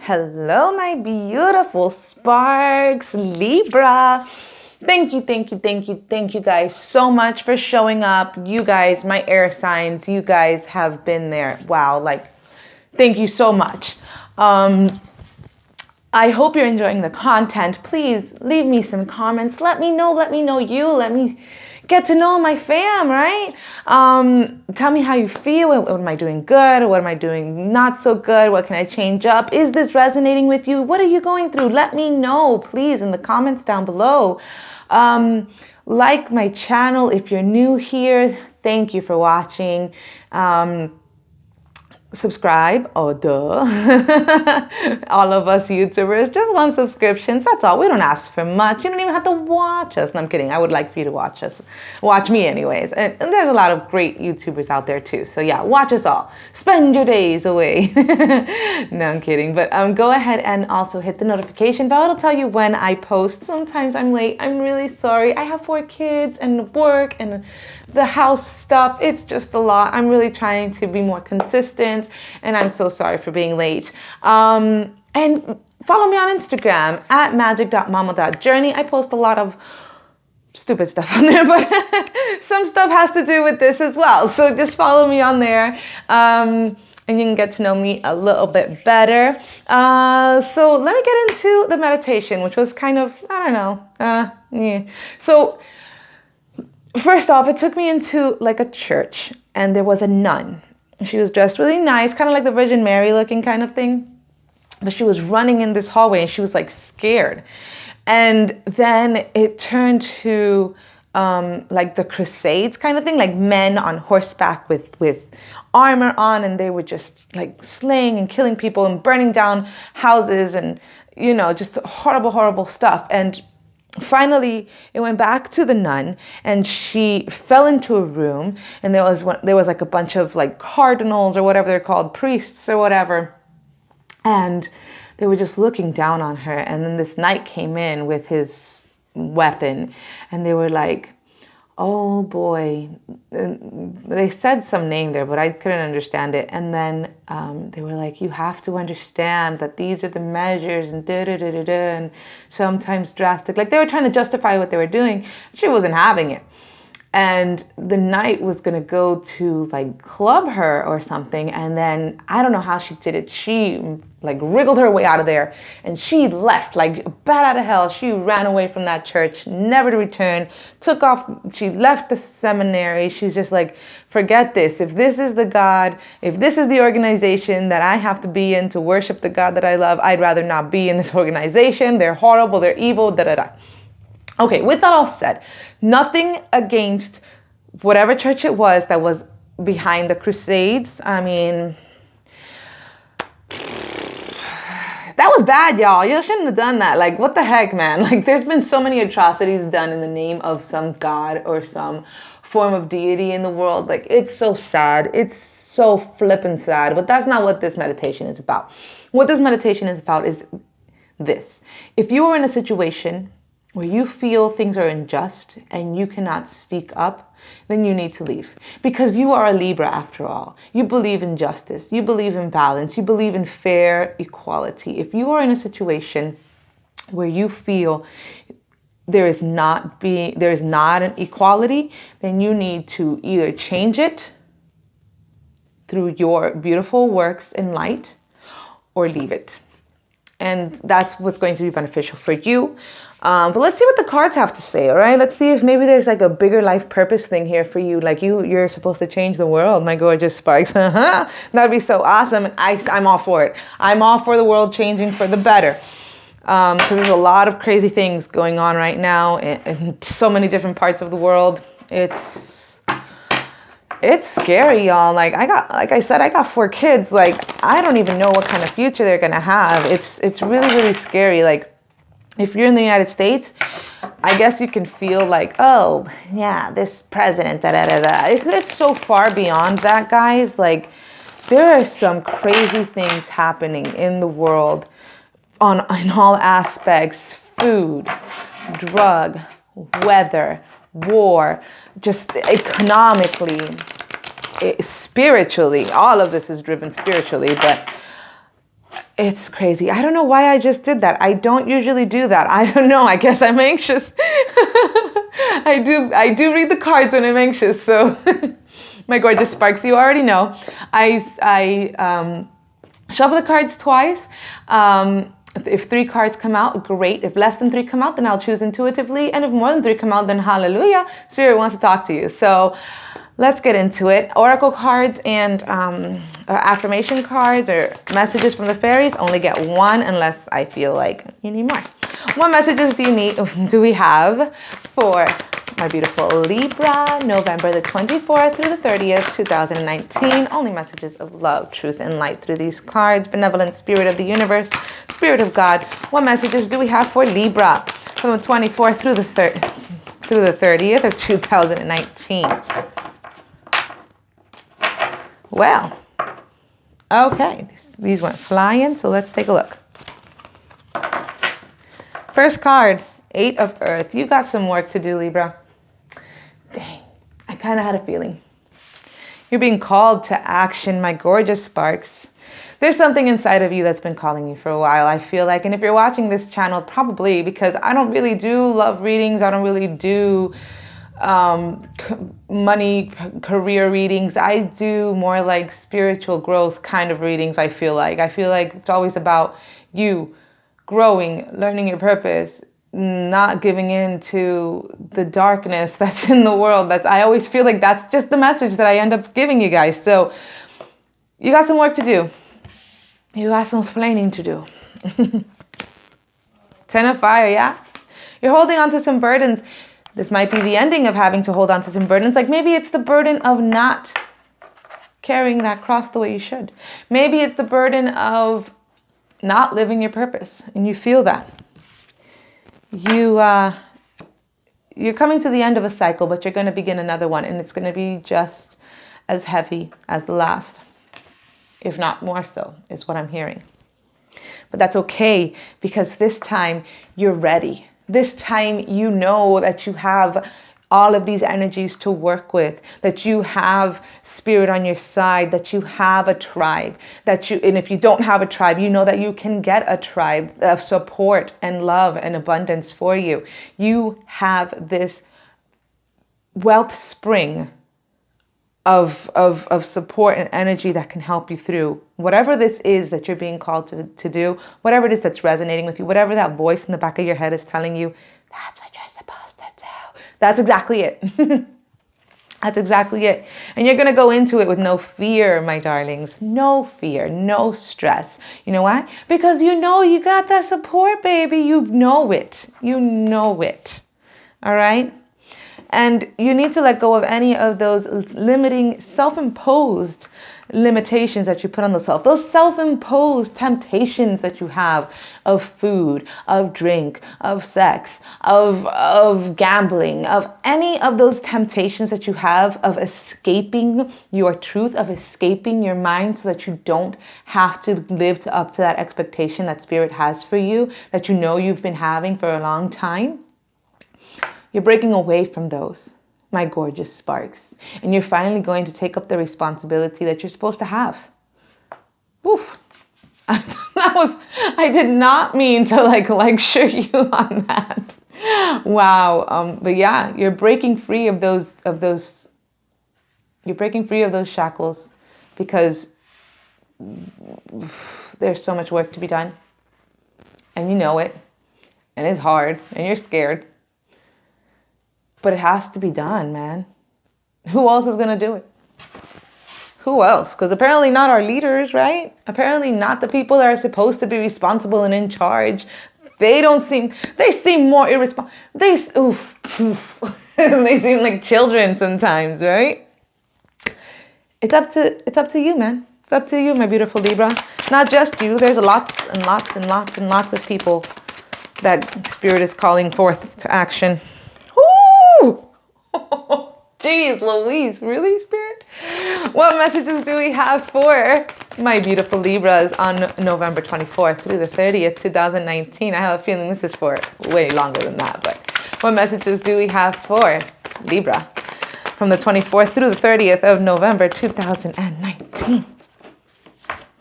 Hello, my beautiful sparks, Libra. Thank you guys so much for showing up. You guys, my air signs, you guys have been there. Wow, thank you so much. I hope you're enjoying the content. Please leave me some comments. Let me know you. Let me get to know my fam, right? Tell me how you feel. What am I doing good? What am I doing not so good? What can I change up? Is this resonating with you? What are you going through? Let me know, please, in the comments down below. Like my channel if you're new here. Thank you for watching. Subscribe. Oh, duh. All of us YouTubers, just one subscription. That's all. We don't ask for much. You don't even have to watch us. No, I'm kidding. I would like for you to watch us. Watch me anyways. And there's a lot of great YouTubers out there too. So yeah, watch us all. Spend your days away. No, I'm kidding. But go ahead and also hit the notification bell. It'll tell you when I post. Sometimes I'm late. I'm really sorry. I have 4 kids and work and the house stuff. It's just a lot. I'm really trying to be more consistent. And I'm so sorry for being late. And follow me on Instagram at magic.mama.journey. I post a lot of stupid stuff on there, but some stuff has to do with this as well. So just follow me on there. And you can get to know me a little bit better. So let me get into the meditation, which was kind of, I don't know. Yeah. So first off, it took me into like a church and there was a nun. She was dressed really nice, kind of like the Virgin Mary looking kind of thing. But she was running in this hallway and she was like scared. And then it turned to like the Crusades kind of thing, like men on horseback with armor on, and they were just like slaying and killing people and burning down houses and, you know, just horrible, horrible stuff. And finally, it went back to the nun, and she fell into a room, and there was like a bunch of like cardinals or whatever they're called, priests or whatever, and they were just looking down on her. And then this knight came in with his weapon, and they were like, "Oh boy," they said some name there, but I couldn't understand it. And then they were like, "You have to understand that these are the measures and da-da-da-da-da, and sometimes drastic." Like they were trying to justify what they were doing. She wasn't having it. And the knight was going to go to like club her or something. And then I don't know how she did it. She like wriggled her way out of there and she left like a bat out of hell. She ran away from that church, never to return, took off. She left the seminary. She's just like, forget this. If this is the God, if this is the organization that I have to be in to worship the God that I love, I'd rather not be in this organization. They're horrible. They're evil. Da da da. Okay, with that all said, nothing against whatever church it was that was behind the Crusades. I mean, that was bad, y'all. You shouldn't have done that. Like, what the heck, man? Like, there's been so many atrocities done in the name of some god or some form of deity in the world. Like, it's so sad. It's so flippin' sad. But that's not what this meditation is about. What this meditation is about is this. If you are in a situation where you feel things are unjust and you cannot speak up, then you need to leave. Because you are a Libra after all. You believe in justice. You believe in balance. You believe in fair equality. If you are in a situation where you feel there is not an equality, then you need to either change it through your beautiful works in light or leave it. And that's what's going to be beneficial for you. But let's see what the cards have to say, all right? Let's see if maybe there's like a bigger life purpose thing here for you. Like you're supposed to change the world, my gorgeous sparks. That'd be so awesome. And I'm all for it. I'm all for the world changing for the better. Because there's a lot of crazy things going on right now in so many different parts of the world. It's scary, y'all. Like I said, I got 4 kids. Like, I don't even know what kind of future they're gonna have. It's really, really scary. Like, if you're in the United States, I guess you can feel like, oh yeah, this president, da da da da. It's so far beyond that, guys. Like, there are some crazy things happening in the world in all aspects: food, drug, weather, war, just economically, spiritually. All of this is driven spiritually, but It's crazy. I don't know why I just did that. I don't usually do that. I don't know. I guess I'm anxious. I do read the cards when I'm anxious. So my gorgeous sparks, you already know. I shuffle the cards twice. If 3 cards come out, great. If less than 3 come out, then I'll choose intuitively. And if more than 3 come out, then hallelujah, Spirit wants to talk to you. So let's get into it. Oracle cards and affirmation cards or messages from the fairies only get 1 unless I feel like you need more. What messages do we have for my beautiful Libra, November the 24th through the 30th, 2019. Only messages of love, truth, and light through these cards. Benevolent Spirit of the universe, Spirit of God. What messages do we have for Libra from the 24th through the 30th of 2019? Well, okay, these went flying, so let's take a look. First card, 8 of Earth. You got some work to do, Libra. Dang, I kind of had a feeling. You're being called to action, my gorgeous sparks. There's something inside of you that's been calling you for a while, I feel like. And if you're watching this channel, probably because I don't really do love readings. I don't really do money, career readings. I do more like spiritual growth kind of readings, I feel like. I feel like it's always about you growing, learning your purpose, not giving in to the darkness that's in the world. I always feel like that's just the message that I end up giving you guys. So you got some work to do. You got some explaining to do. 10 of fire, yeah? You're holding on to some burdens. This might be the ending of having to hold on to some burdens. Like maybe it's the burden of not carrying that cross the way you should. Maybe it's the burden of not living your purpose, and you feel that. You're coming to the end of a cycle, but you're going to begin another one, and it's going to be just as heavy as the last, if not more so, is what I'm hearing. But that's okay, because this time you're ready. This time you know that you have all of these energies to work with, that you have spirit on your side, that you have a tribe, and if you don't have a tribe, you know that you can get a tribe of support and love and abundance for you. You have this wealth spring of support and energy that can help you through whatever this is that you're being called to do, whatever it is that's resonating with you, whatever that voice in the back of your head is telling you, that's what you're supposed to do. That's exactly it. That's exactly it. And you're going to go into it with no fear, my darlings. No fear, no stress. You know why? Because you know you got that support, baby. You know it. You know it. All right? And you need to let go of any of those limiting, self-imposed limitations that you put on yourself. Those self-imposed temptations that you have of food, of drink, of sex, of gambling, of any of those temptations that you have of escaping your truth, of escaping your mind so that you don't have to live up to that expectation that Spirit has for you, that you know you've been having for a long time. You're breaking away from those, my gorgeous sparks. And you're finally going to take up the responsibility that you're supposed to have. Oof. I did not mean to lecture you on that. Wow. But yeah, you're breaking free of those, you're breaking free of those shackles because there's so much work to be done. And you know it. And it's hard. And you're scared. But it has to be done, man. Who else is going to do it? Who else? Because apparently not our leaders, right? Apparently not the people that are supposed to be responsible and in charge. They seem more irresponsible. They seem like children sometimes, right? It's up to you, man. It's up to you, my beautiful Libra. Not just you. There's lots and lots and lots and lots of people that Spirit is calling forth to action. Jeez Louise, really, Spirit? What messages do we have for my beautiful Libras on November 24th through the 30th, 2019? I have a feeling this is for way longer than that, but what messages do we have for Libra from the 24th through the 30th of November 2019?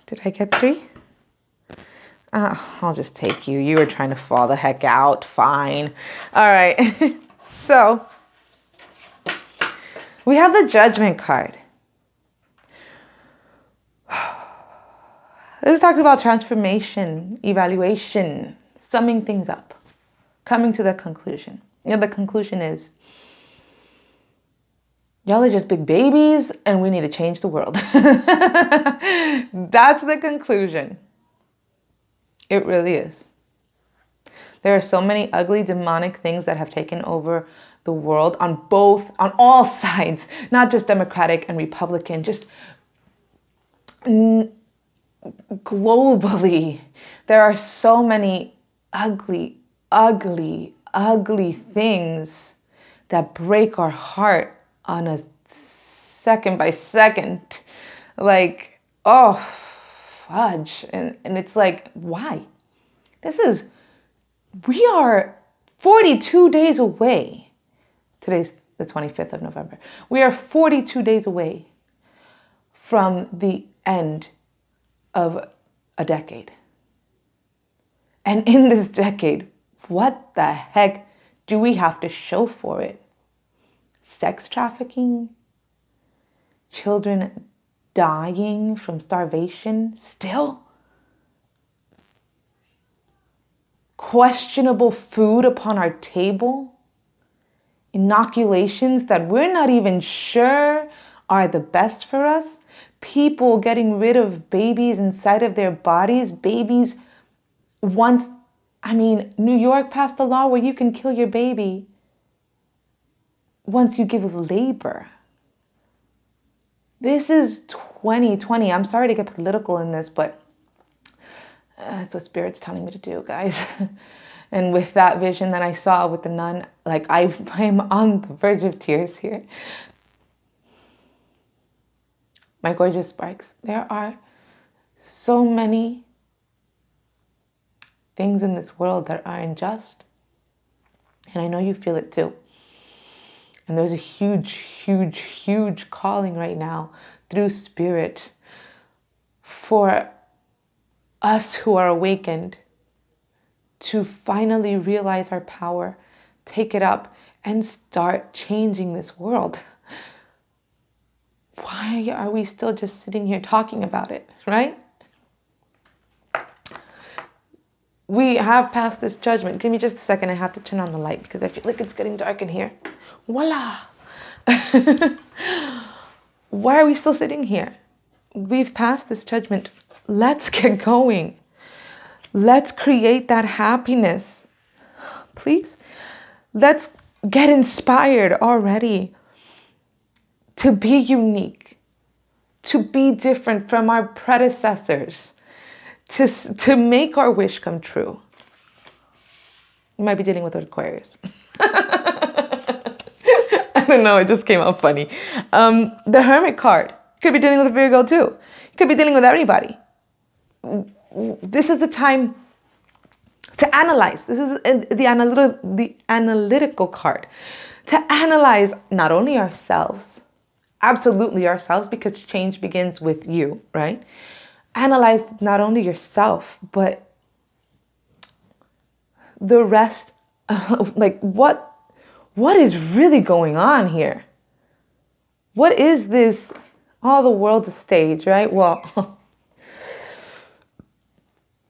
Did I get 3? I'll just take you. You were trying to fall the heck out. Fine. All right. So we have the Judgment card. This talks about transformation, evaluation, summing things up, coming to the conclusion. The conclusion is, y'all are just big babies and we need to change the world. That's the conclusion. It really is. There are so many ugly, demonic things that have taken over the world on all sides, not just Democratic and Republican, just globally. There are so many ugly, ugly, ugly things that break our heart on a second by second. Like, oh, fudge. And it's like, why? We are 42 days away. Today's the 25th of November. We are 42 days away from the end of a decade. And in this decade, what the heck do we have to show for it? Sex trafficking? Children dying from starvation still? Questionable food upon our table? Inoculations that we're not even sure are the best for us? People getting rid of babies inside of their bodies? Babies New York passed a law where you can kill your baby once you give labor. This is 2020. I'm sorry to get political in this, but that's what Spirit's telling me to do, guys. And with that vision that I saw with the nun, like I am on the verge of tears here. My gorgeous sparks, there are so many things in this world that are unjust. And I know you feel it too. And there's a huge, huge, huge calling right now through Spirit for us who are awakened to finally realize our power, take it up, and start changing this world. Why are we still just sitting here talking about it, right? We have passed this judgment. Give me just a second. I have to turn on the light because I feel like it's getting dark in here. Voila. Why are we still sitting here? We've passed this judgment. Let's get going. Let's create that happiness. Please. Let's get inspired already to be unique, to be different from our predecessors, to make our wish come true. You might be dealing with Aquarius. I don't know, it just came out funny. The Hermit card. You could be dealing with a Virgo too. You could be dealing with everybody. This is the time to analyze. This is the analytical card. To analyze not only ourselves, absolutely ourselves, because change begins with you, right? Analyze not only yourself, but the rest, like what is really going on here? What is this? All the world's a stage, right? Well,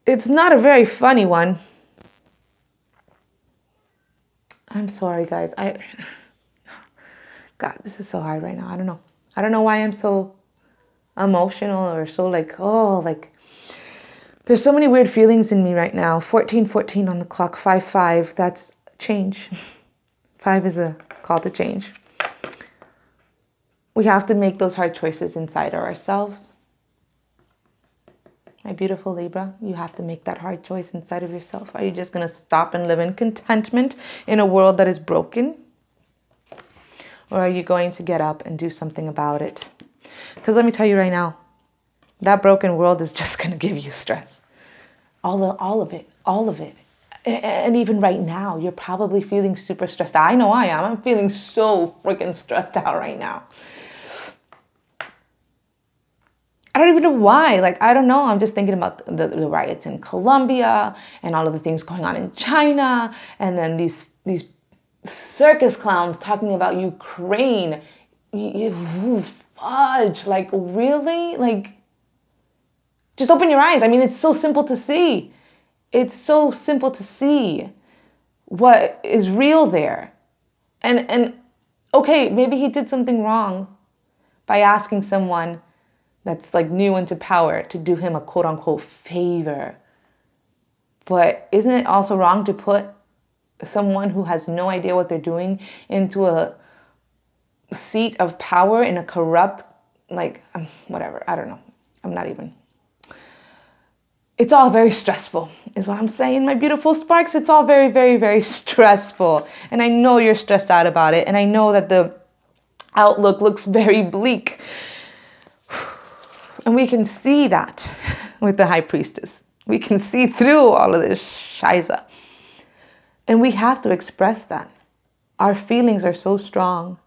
it's not a very funny one. I'm sorry, guys. God, this is so hard right now. I don't know. I don't know why I'm so emotional or so there's so many weird feelings in me right now. 14:14 on the clock, 5:5. That's change. 5 is a call to change. We have to make those hard choices inside of ourselves. My beautiful Libra, you have to make that hard choice inside of yourself. Are you just going to stop and live in contentment in a world that is broken? Or are you going to get up and do something about it? Because let me tell you right now, that broken world is just going to give you stress. All of it. And even right now, you're probably feeling super stressed out. I know I am. I'm feeling so freaking stressed out right now. I don't even know why. Like, I don't know. I'm just thinking about the riots in Colombia and all of the things going on in China. And then these circus clowns talking about Ukraine. Fudge. Like, really? Like, just open your eyes. I mean, it's so simple to see. It's so simple to see what is real there. And okay, maybe he did something wrong by asking someone that's like new into power to do him a quote unquote favor. But isn't it also wrong to put someone who has no idea what they're doing into a seat of power in a corrupt, like, whatever, I don't know. I'm not even. It's all very stressful, is what I'm saying, my beautiful sparks. It's all very, very, very stressful. And I know you're stressed out about it. And I know that the outlook looks very bleak. And we can see that with the high priestess. We can see through all of this shiza. And we have to express that. Our feelings are so strong.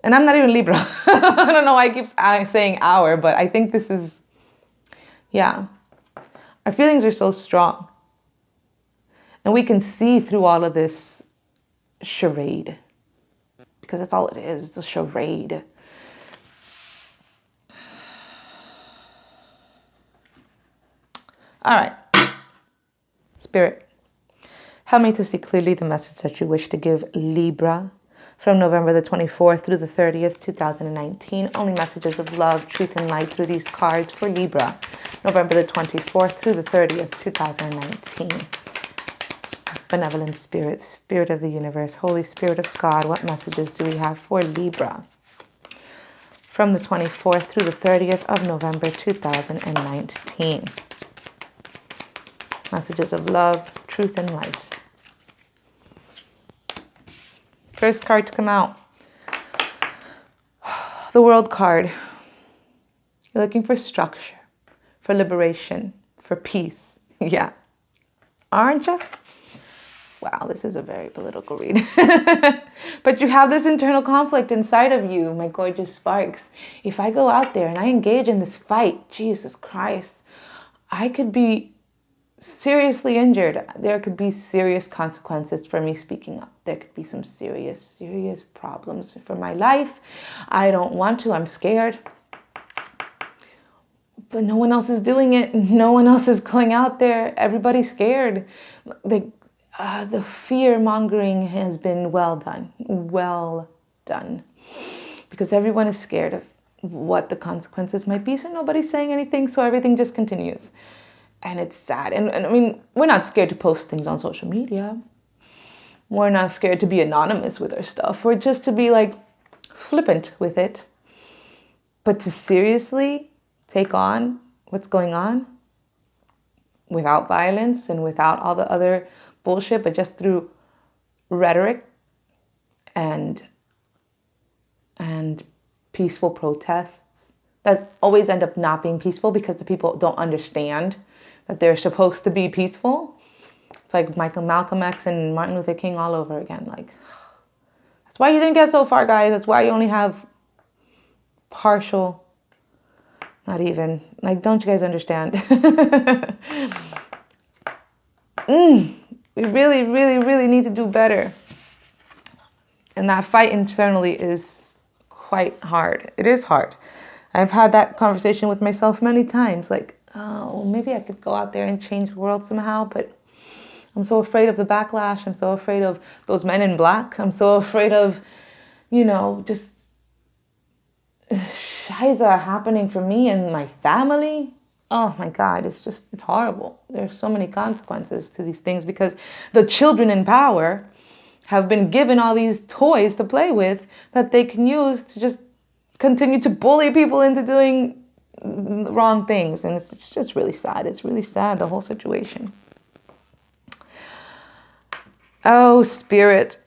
And I'm not even Libra. I don't know why I keep saying our, but I think this is, yeah. Our feelings are so strong. And we can see through all of this charade. Because that's all it is. It's a charade. All right. Spirit, help me to see clearly the message that you wish to give Libra from November the 24th through the 30th, 2019. Only messages of love, truth, and light through these cards for Libra, November the 24th through the 30th, 2019. Benevolent Spirit, Spirit of the universe, Holy Spirit of God, what messages do we have for Libra from the 24th through the 30th of November, 2019? Messages of love, truth, and light. First card to come out. The World card. You're looking for structure, for liberation, for peace. Yeah. Aren't you? Wow, this is a very political read. But you have this internal conflict inside of you, my gorgeous sparks. If I go out there and I engage in this fight, Jesus Christ, I could be seriously injured. There could be serious consequences for me speaking up. There could be some serious, serious problems for my life. I don't want to. I'm scared. But no one else is doing it. No one else is going out there. Everybody's scared. The fear-mongering has been well done. Well done. Because everyone is scared of what the consequences might be. So nobody's saying anything. So everything just continues. And it's sad. And I mean, we're not scared to post things on social media. We're not scared to be anonymous with our stuff. We're just to be like flippant with it. But to seriously take on what's going on without violence and without all the other bullshit, but just through rhetoric and peaceful protests that always end up not being peaceful because the people don't understand that they're supposed to be peaceful. It's like Malcolm X and Martin Luther King all over again. Like, that's why you didn't get so far, guys. That's why you only have partial, not even, like, don't you guys understand? We really, really, really need to do better. And that fight internally is quite hard. It is hard. I've had that conversation with myself many times. Like, oh, maybe I could go out there and change the world somehow, but I'm so afraid of the backlash. I'm so afraid of those men in black. I'm so afraid of, just shiza happening for me and my family. Oh my God, it's horrible. There's so many consequences to these things because the children in power have been given all these toys to play with that they can use to just continue to bully people into doing wrong things. And it's just really sad. It's really sad, the whole situation. Oh, Spirit.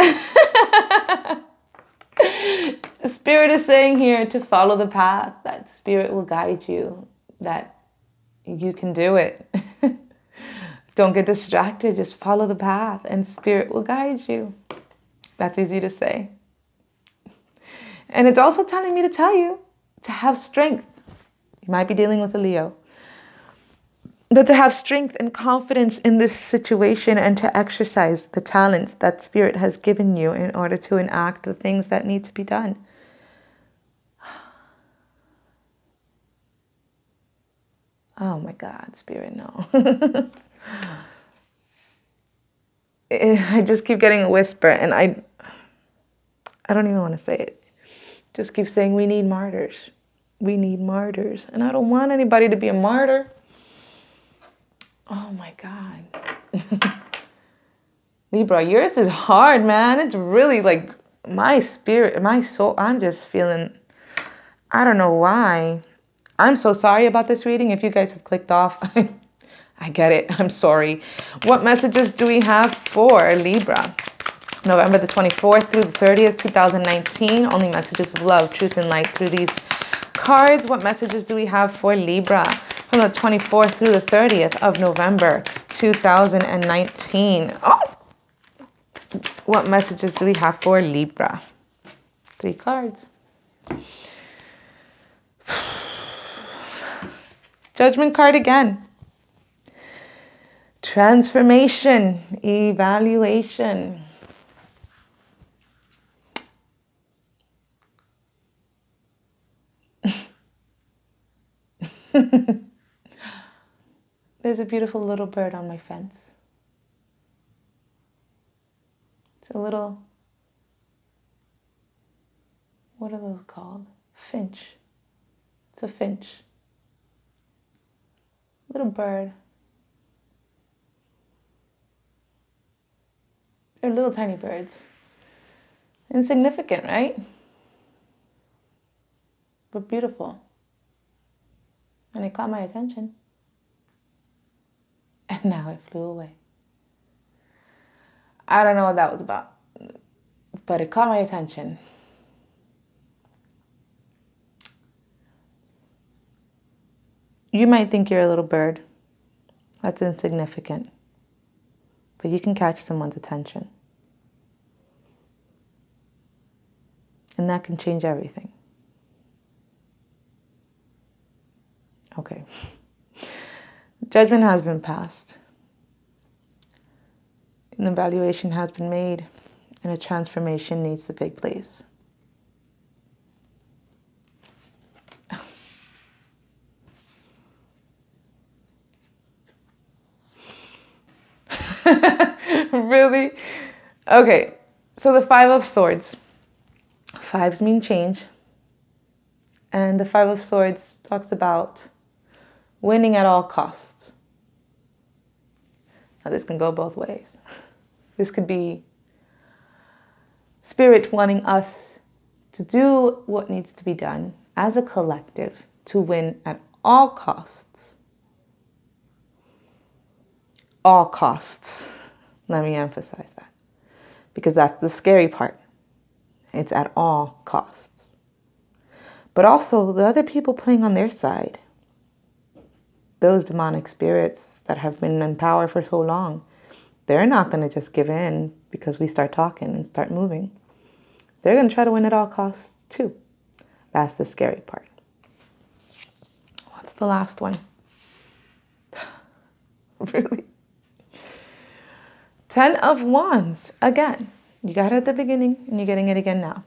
Spirit is saying here to follow the path, that Spirit will guide you, that you can do it. Don't get distracted. Just follow the path and Spirit will guide you. That's easy to say. And it's also telling me to tell you to have strength. You might be dealing with a Leo. But to have strength and confidence in this situation and to exercise the talents that Spirit has given you in order to enact the things that need to be done. Oh my God, Spirit, no. I just keep getting a whisper, and I don't even want to say it. Just keep saying, we need martyrs. We need martyrs. And I don't want anybody to be a martyr. Oh my God. Libra, yours is hard, man. It's really like my spirit, my soul. I'm just feeling, I don't know why. I'm so sorry about this reading. If you guys have clicked off, I get it. I'm sorry. What messages do we have for Libra? November the 24th through the 30th, 2019. Only messages of love, truth, and light through these cards. What messages do we have for Libra from the 24th through the 30th of November, 2019? Oh! What messages do we have for Libra? 3 cards. Judgment card again. Transformation, evaluation. There's a beautiful little bird on my fence. It's a little, what are those called? Finch. It's a finch. Little bird. They're little tiny birds. Insignificant, right? But beautiful. And it caught my attention. And now it flew away. I don't know what that was about, but it caught my attention. You might think you're a little bird. That's insignificant. But you can catch someone's attention. And that can change everything. Okay. Judgment has been passed. An evaluation has been made, and a transformation needs to take place. Really? Okay, so the 5 of Swords. 5s mean change. And the 5 of Swords talks about winning at all costs. Now this can go both ways. This could be Spirit wanting us to do what needs to be done as a collective to win at all costs. All costs. Let me emphasize that. Because that's the scary part. It's at all costs. But also the other people playing on their side. Those demonic spirits that have been in power for so long, they're not going to just give in because we start talking and start moving. They're going to try to win at all costs too. That's the scary part. What's the last one? Really? 10 of Wands. Again, you got it at the beginning and you're getting it again now.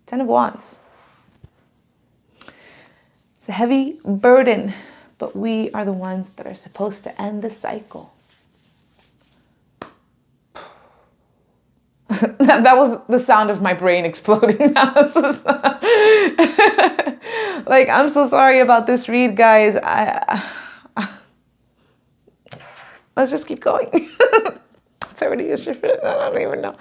10 of Wands. It's a heavy burden, but we are the ones that are supposed to end the cycle. That was the sound of my brain exploding. Like, I'm so sorry about this read, guys. Let's just keep going. It's already a shift. I don't even know.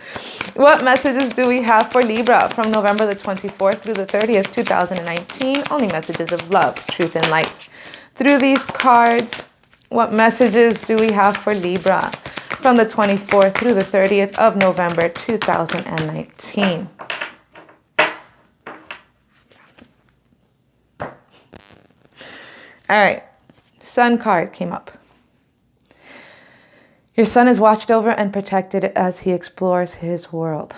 What messages do we have for Libra from November the 24th through the 30th, 2019? Only messages of love, truth, and light. Through these cards, what messages do we have for Libra from the 24th through the 30th of November, 2019? All right. Sun card came up. Your son is watched over and protected as he explores his world.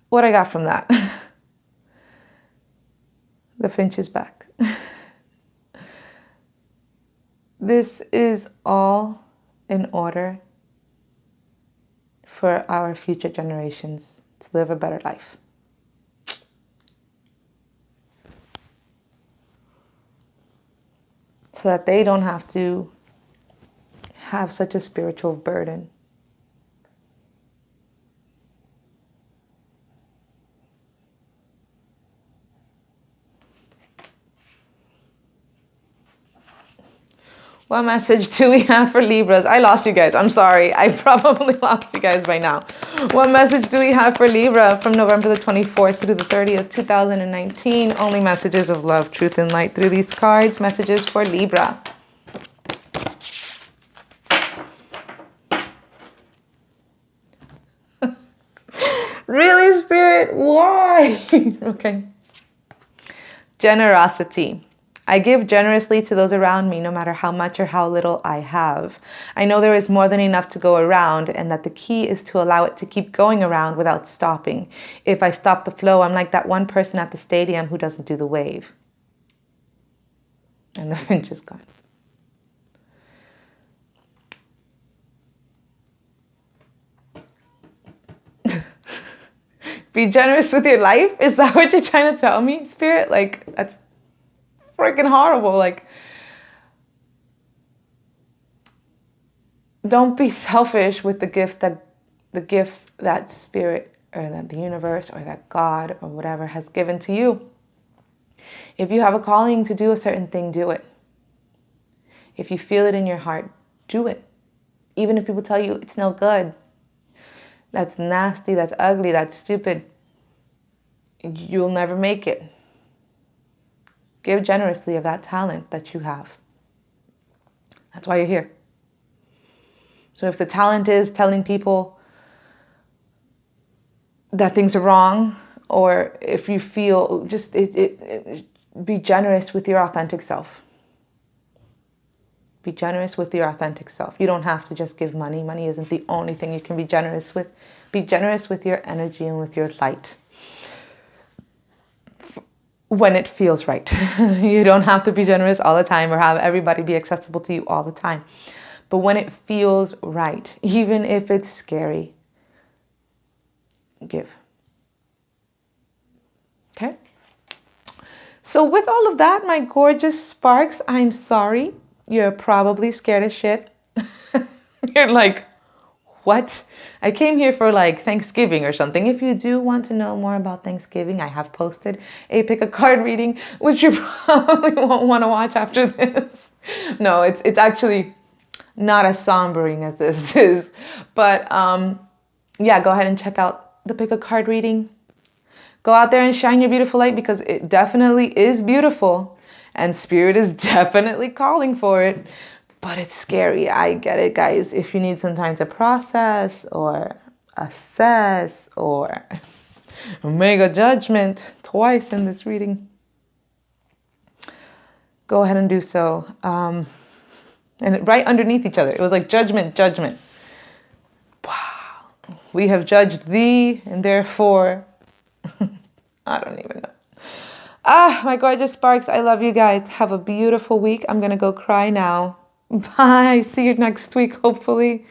what I got from that. The finch is back. This is all in order for our future generations to live a better life. So that they don't have to have such a spiritual burden. What message do we have for Libras? I lost you guys. I'm sorry. I probably lost you guys by now. What message do we have for Libra from November the 24th through the 30th, 2019? Only messages of love, truth, and light through these cards. Messages for Libra. Really, Spirit? Why? Okay. Generosity. I give generously to those around me, no matter how much or how little I have. I know there is more than enough to go around, and that the key is to allow it to keep going around without stopping. If I stop the flow, I'm like that one person at the stadium who doesn't do the wave. And the finch is gone. Be generous with your life? Is that what you're trying to tell me, Spirit? Like, that's freaking horrible. Like, don't be selfish with the gifts that Spirit or that the universe or that God or whatever has given to you. If you have a calling to do a certain thing, do it. If you feel it in your heart, do it. Even if people tell you it's no good, that's nasty, that's ugly, that's stupid, you'll never make it. Give generously of that talent that you have. That's why you're here. So if the talent is telling people that things are wrong, or if you feel, just be generous with your authentic self. Be generous with your authentic self. You don't have to just give money. Money isn't the only thing you can be generous with. Be generous with your energy and with your light. When it feels right. You don't have to be generous all the time or have everybody be accessible to you all the time. But when it feels right, even if it's scary, give. Okay? So with all of that, my gorgeous sparks, I'm sorry. You're probably scared as shit. You're like, what? I came here for like Thanksgiving or something. If you do want to know more about Thanksgiving, I have posted a pick a card reading, which you probably won't want to watch after this. No, it's actually not as sombering as this is. But yeah, go ahead and check out the pick a card reading. Go out there and shine your beautiful light, because it definitely is beautiful. And Spirit is definitely calling for it. But it's scary. I get it, guys. If you need some time to process or assess or make a judgment twice in this reading, go ahead and do so. And right underneath each other, it was like judgment, judgment. Wow. We have judged thee, and therefore, I don't even know. Ah, my gorgeous sparks. I love you guys. Have a beautiful week. I'm going to go cry now. Bye. See you next week, hopefully.